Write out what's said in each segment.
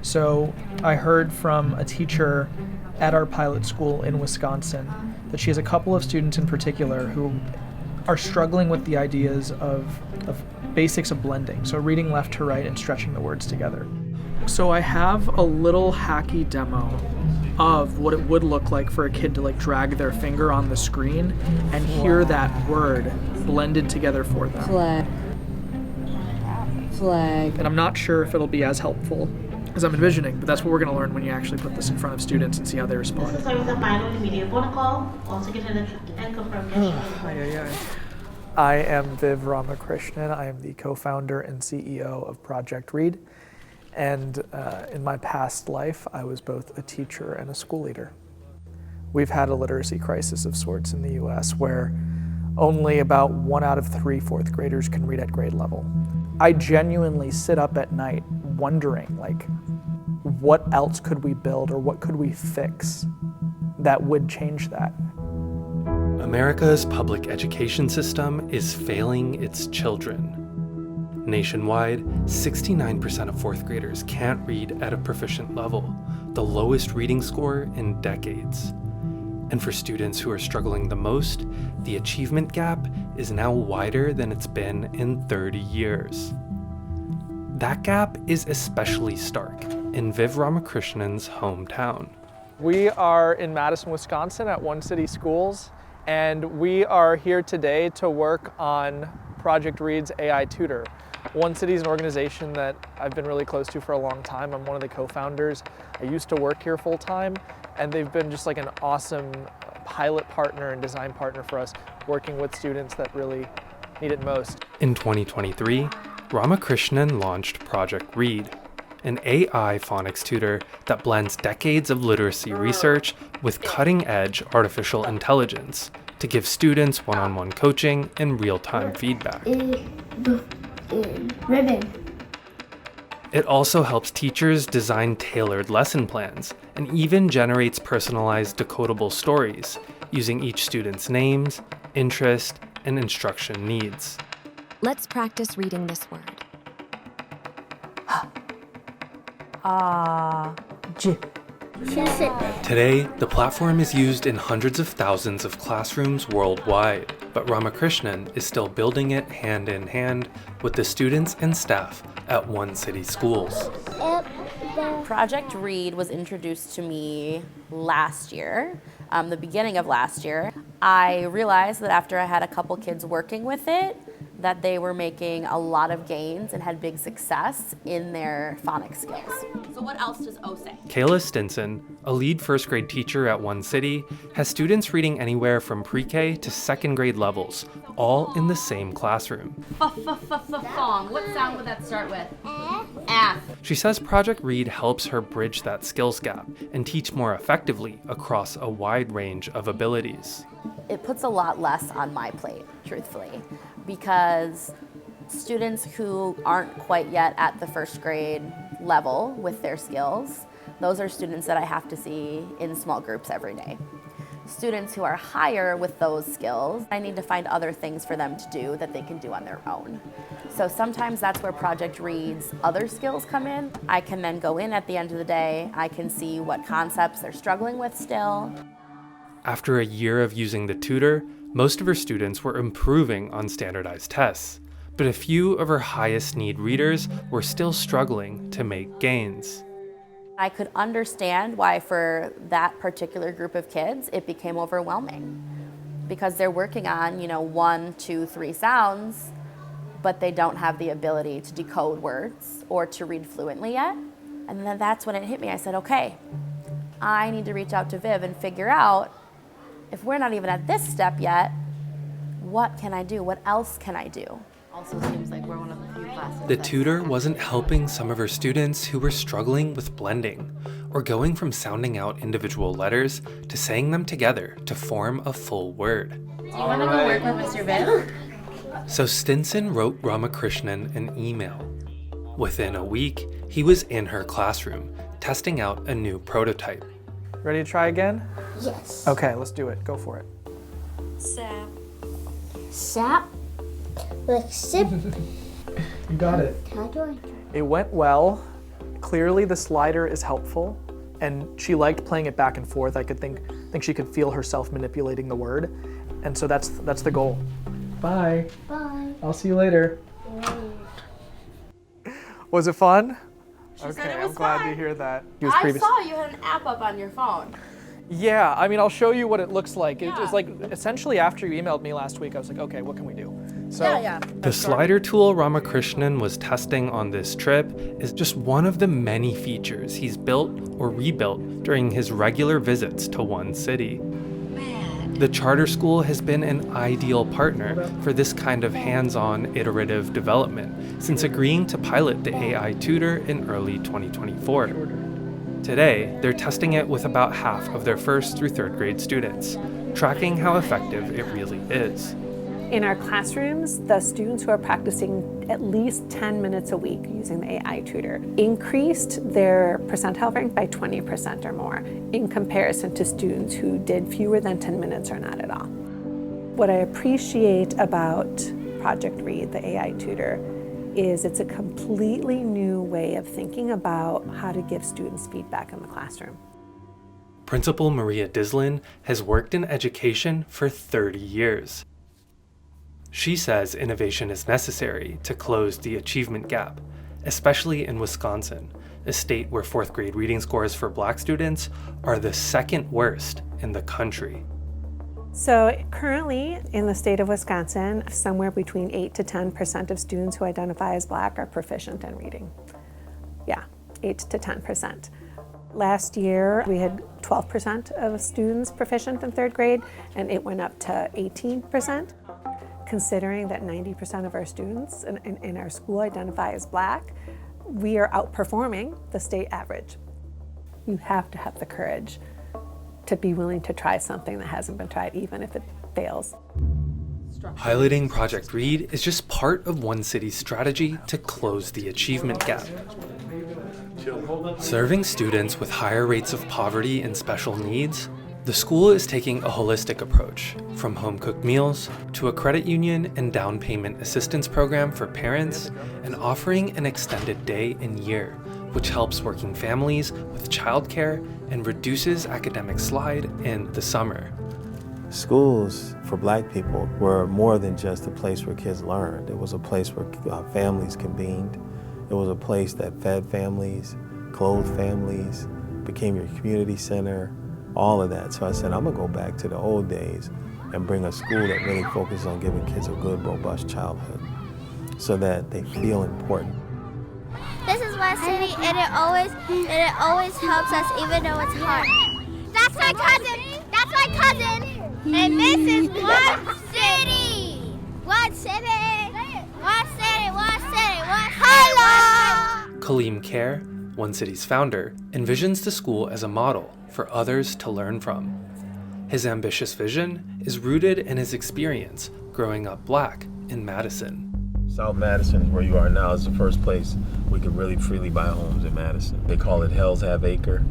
So I heard from a teacher at our pilot school in Wisconsin that she has a couple of students in particular who are struggling with the ideas of basics of blending, so reading left to right and stretching the words together. So I have a little hacky demo of what it would look like for a kid to like drag their finger on the screen and hear that word blended together for them. Flag. And I'm not sure if it'll be as helpful as I'm envisioning, but that's what we're going to learn when you actually put this in front of students and see how they respond. This is the final immediate protocol. Also get in and confirm I am Viv Ramakrishnan. I am the co-founder and CEO of Project Read. And in my past life, I was both a teacher and a school leader. We've had a literacy crisis of sorts in the US where only about 1 out of 3 fourth graders can read at grade level. I genuinely sit up at night wondering, like, what else could we build or what could we fix that would change that? America's public education system is failing its children. Nationwide, 69% of fourth graders can't read at a proficient level, the lowest reading score in decades. And for students who are struggling the most, the achievement gap is now wider than it's been in 30 years. That gap is especially stark in Viv Ramakrishnan's hometown. We are in Madison, Wisconsin at One City Schools, and we are here today to work on Project Read's AI Tutor. One City is an organization that I've been really close to for a long time. I'm one of the co-founders. I used to work here full time, and they've been just like an awesome pilot partner and design partner for us, working with students that really need it most. In 2023, Ramakrishnan launched Project Read, an AI phonics tutor that blends decades of literacy research with cutting-edge artificial intelligence to give students one-on-one coaching and real-time feedback. Ribbon. It also helps teachers design tailored lesson plans and even generates personalized decodable stories using each student's names, interest, and instruction needs. Let's practice reading this word. Today, the platform is used in hundreds of thousands of classrooms worldwide, but Ramakrishnan is still building it hand in hand with the students and staff at One City Schools. Project Read was introduced to me last year, the beginning of last year. I realized that after I had a couple kids working with it, that they were making a lot of gains and had big success in their phonics skills. So what else does O say? Kayla Stinson, a lead first grade teacher at One City, has students reading anywhere from pre-K to second grade levels, all in the same classroom. Fong. What sound would that start with? F. She says Project Read helps her bridge that skills gap and teach more effectively across a wide range of abilities. It puts a lot less on my plate, truthfully, because students who aren't quite yet at the first grade level with their skills, those are students that I have to see in small groups every day. Students who are higher with those skills, I need to find other things for them to do that they can do on their own. So sometimes that's where Project Read's other skills come in. I can then go in at the end of the day, I can see what concepts they're struggling with still. After a year of using the tutor, most of her students were improving on standardized tests, but a few of her highest need readers were still struggling to make gains. I could understand why for that particular group of kids it became overwhelming, because they're working on, 1, 2, 3 sounds, but they don't have the ability to decode words or to read fluently yet. And then that's when it hit me. I said, okay, I need to reach out to Viv and figure out, if we're not even at this step yet, what can I do? What else can I do? Also seems like we're one of the few classes. The tutor wasn't helping some of her students who were struggling with blending, or going from sounding out individual letters to saying them together to form a full word. Do you want to go work with Mr. Viv? So Stinson wrote Ramakrishnan an email. Within a week, he was in her classroom, testing out a new prototype. Ready to try again? Yes. Okay, let's do it. Go for it. Sap. Sap. Like sip. You got it. How do I? It went well. clearly the slider is helpful, and she liked playing it back and forth. I could think she could feel herself manipulating the word, and so that's the goal. Bye. Bye. I'll see you later. Was it fun? She said Okay, it was I'm glad fun. to hear that. I saw you had an app up on your phone. Yeah, I mean, I'll show you what it looks like. Yeah. It's like, essentially after you emailed me last week, I was like, okay, what can we do? So, Yeah. The slider tool Ramakrishnan was testing on this trip is just one of the many features he's built or rebuilt during his regular visits to one city. The charter school has been an ideal partner for this kind of hands-on iterative development since agreeing to pilot the AI tutor in early 2024. Today, they're testing it with about half of their 1st through 3rd grade students, tracking how effective it really is. In our classrooms, the students who are practicing at least 10 minutes a week using the AI tutor increased their percentile rank by 20% or more in comparison to students who did fewer than 10 minutes or not at all. What I appreciate about Project Read, the AI tutor, is it's a completely new way of thinking about how to give students feedback in the classroom. Principal Maria Dislin has worked in education for 30 years. She says innovation is necessary to close the achievement gap, especially in Wisconsin, a state where 4th grade reading scores for Black students are the 2nd worst in the country. So currently in the state of Wisconsin, somewhere between 8 to 10% of students who identify as Black are proficient in reading. Yeah, 8 to 10%. Last year, we had 12% of students proficient in 3rd grade, and it went up to 18%. Considering that 90% of our students in our school identify as Black, we are outperforming the state average. You have to have the courage to be willing to try something that hasn't been tried, even if it fails. Piloting Project Read is just part of one city's strategy to close the achievement gap. Serving students with higher rates of poverty and special needs, the school is taking a holistic approach, from home-cooked meals to a credit union and down payment assistance program for parents, and offering an extended day and year, which helps working families with childcare and reduces academic slide in the summer. Schools for Black people were more than just a place where kids learned. It was a place where families convened. It was a place that fed families, clothed families, became your community center, all of that. So I said, I'm gonna go back to the old days and bring a school that really focuses on giving kids a good, robust childhood so that they feel important. This is my city, and it always helps us even though it's hard. That's my cousin. That's my cousin. And this is one city. One city. One city. One city. One city. Hello. Kaleem Kher, One City's founder, envisions the school as a model for others to learn from. His ambitious vision is rooted in his experience growing up Black in Madison. South Madison, where you are now, is the first place we could really freely buy homes in Madison. They call it Hell's Half Acre.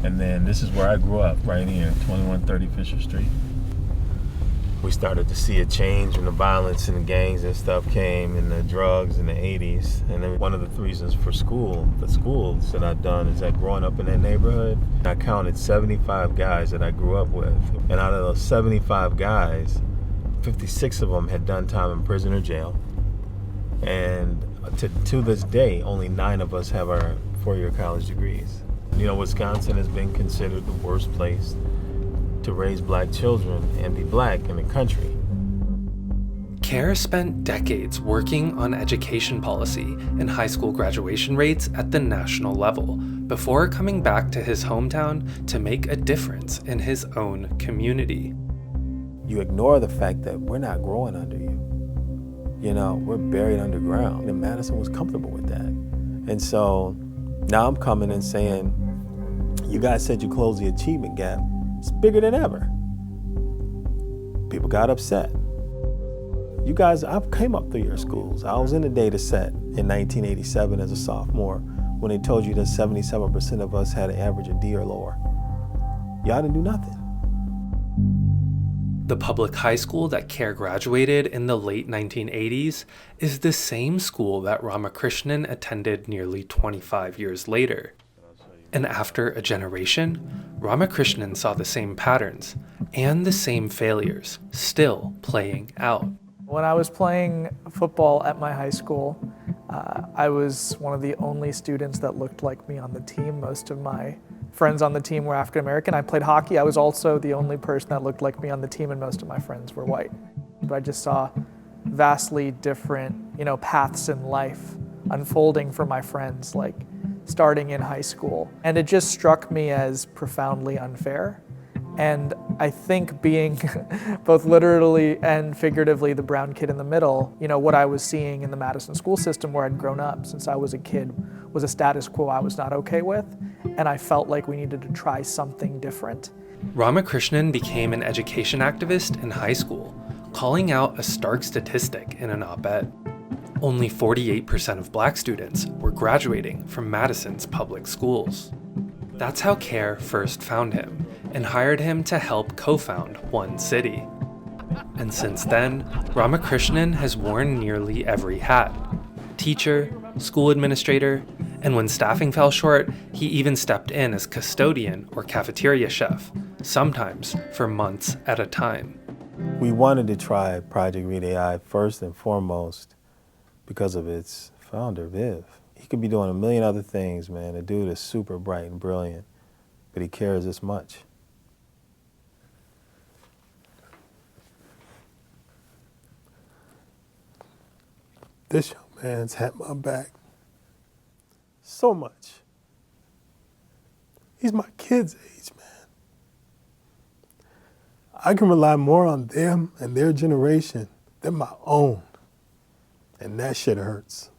And then this is where I grew up, right here, 2130 Fisher Street. We started to see a change when the violence and the gangs and stuff came, and the drugs in the 80s. And then one of the reasons for the schools that I've done is that growing up in that neighborhood, I counted 75 guys that I grew up with. And out of those 75 guys, 56 of them had done time in prison or jail. And to this day, only 9 of us have our 4-year college degrees. You know, Wisconsin has been considered the worst place to raise Black children and be Black in the country. Kher spent decades working on education policy and high school graduation rates at the national level before coming back to his hometown to make a difference in his own community. You ignore the fact that we're not growing under you. You know, we're buried underground, and Madison was comfortable with that. And so now I'm coming and saying, you guys said you closed the achievement gap. It's bigger than ever. People got upset. You guys, I came up through your schools. I was in the data set in 1987 as a sophomore when they told you that 77% of us had an average of D or lower. Y'all didn't do nothing. The public high school that CARE graduated in the late 1980s is the same school that Ramakrishnan attended nearly 25 years later. And after a generation, Ramakrishnan saw the same patterns and the same failures still playing out. When I was playing football at my high school, I was one of the only students that looked like me on the team. Most of my friends on the team were African American. I played hockey. I was also the only person that looked like me on the team, and most of my friends were white. But I just saw vastly different, paths in life unfolding for my friends, like starting in high school. And it just struck me as profoundly unfair. And I think being both literally and figuratively the brown kid in the middle, what I was seeing in the Madison school system where I'd grown up since I was a kid was a status quo I was not okay with. And I felt like we needed to try something different. Ramakrishnan became an education activist in high school, calling out a stark statistic in an op-ed. Only 48% of Black students were graduating from Madison's public schools. That's how CARE first found him and hired him to help co-found One City. And since then, Ramakrishnan has worn nearly every hat: teacher, school administrator, and when staffing fell short, he even stepped in as custodian or cafeteria chef, sometimes for months at a time. We wanted to try Project Read AI first and foremost because of its founder, Viv. He could be doing a million other things, man. The dude is super bright and brilliant, but he cares this much. This young man's had my back so much. He's my kid's age, man. I can rely more on them and their generation than my own. And that shit hurts.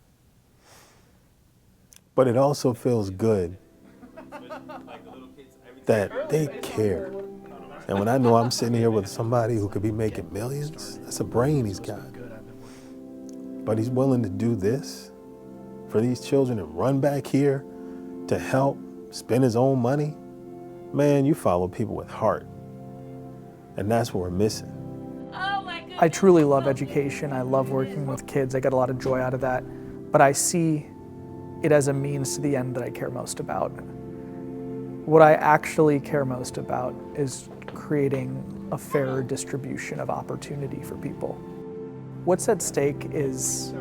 But it also feels good that they care. And when I know I'm sitting here with somebody who could be making millions, that's a brain he's got. But he's willing to do this for these children and run back here to help spend his own money. Man, you follow people with heart. And that's what we're missing. I truly love education. I love working with kids. I get a lot of joy out of that. But I see it as a means to the end that I care most about. What I actually care most about is creating a fairer distribution of opportunity for people. What's at stake is,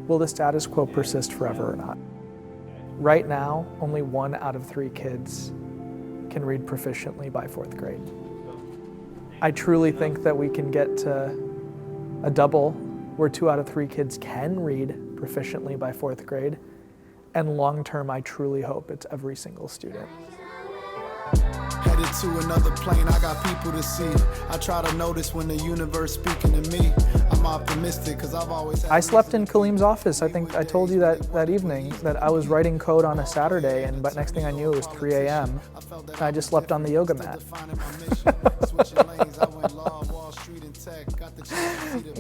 will the status quo persist forever or not? Right now, only 1 out of 3 kids can read proficiently by 4th grade. I truly think that we can get to a double where 2 out of 3 kids can read proficiently by 4th grade. And long term, I truly hope it's every single student. Headed to another plane, I got people to see. I try to notice when the universe speaking to me. I'm optimistic because I've always I slept in Kaleem's office. I think I told you that evening that I was writing code on a Saturday, but next thing I knew it was 3 a.m. and I just slept on the yoga mat.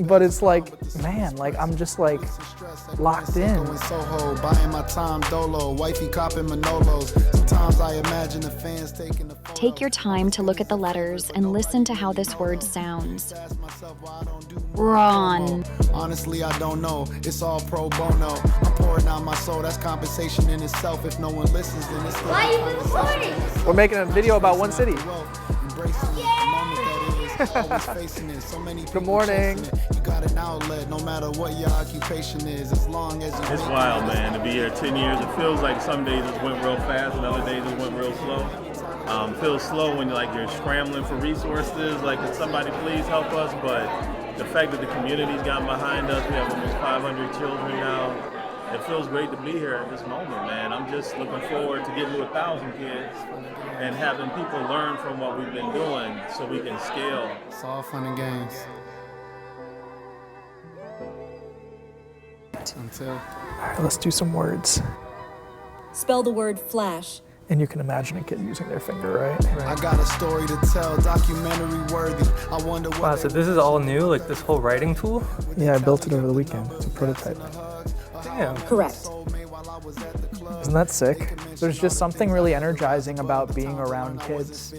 But it's like, man, like I'm just like locked in. Take your time to look at the letters and listen to how this word sounds. Ron. Honestly, I don't know. It's all pro bono. I'm pouring out my soul. That's compensation in itself. If no one listens, then it's Why are you recording? We're making a video about One City. Good morning. You got an outlet, no matter what your occupation is, as long as you. It's wild, man, to be here 10 years. It feels like some days it went real fast and other days it went real slow. Feels slow when you're scrambling for resources, like, can somebody please help us? But the fact that the community's gotten behind us, we have almost 500 children now. It feels great to be here at this moment, man. I'm just looking forward to getting to 1,000 kids and having people learn from what we've been doing so we can scale. It's all fun and games. Until. All right, let's do some words. Spell the word flash. And you can imagine a kid using their finger, right? I got a story to tell, documentary worthy. I wonder what. Wow, so this is all new, like this whole writing tool? Yeah, I built it over the weekend. It's a prototype. Damn. Correct. Isn't that sick? There's just something really energizing about being around kids.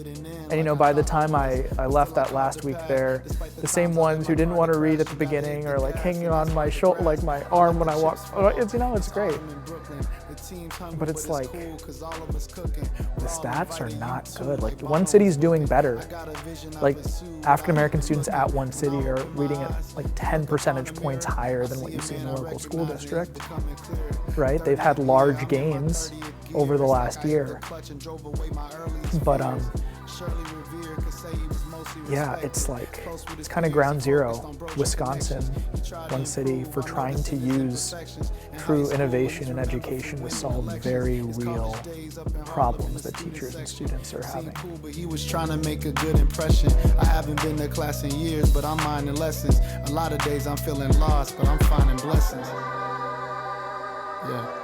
And by the time I left that last week there, the same ones who didn't want to read at the beginning or like hanging on my shoulder, like my arm when I walked, it's great. But it's like, the stats are not good. Like, one city's doing better. Like, African-American students at one city are reading at like 10 percentage points higher than what you see in the local school district, right? They've had large gains over the last year. But, yeah, it's kind of ground zero. Wisconsin, one city, for trying to use true innovation in education to solve very real problems that teachers and students are having. He was trying to make a good impression. I haven't been to class in years, but I'm minding lessons. A lot of days I'm feeling lost, but I'm finding blessings. Yeah.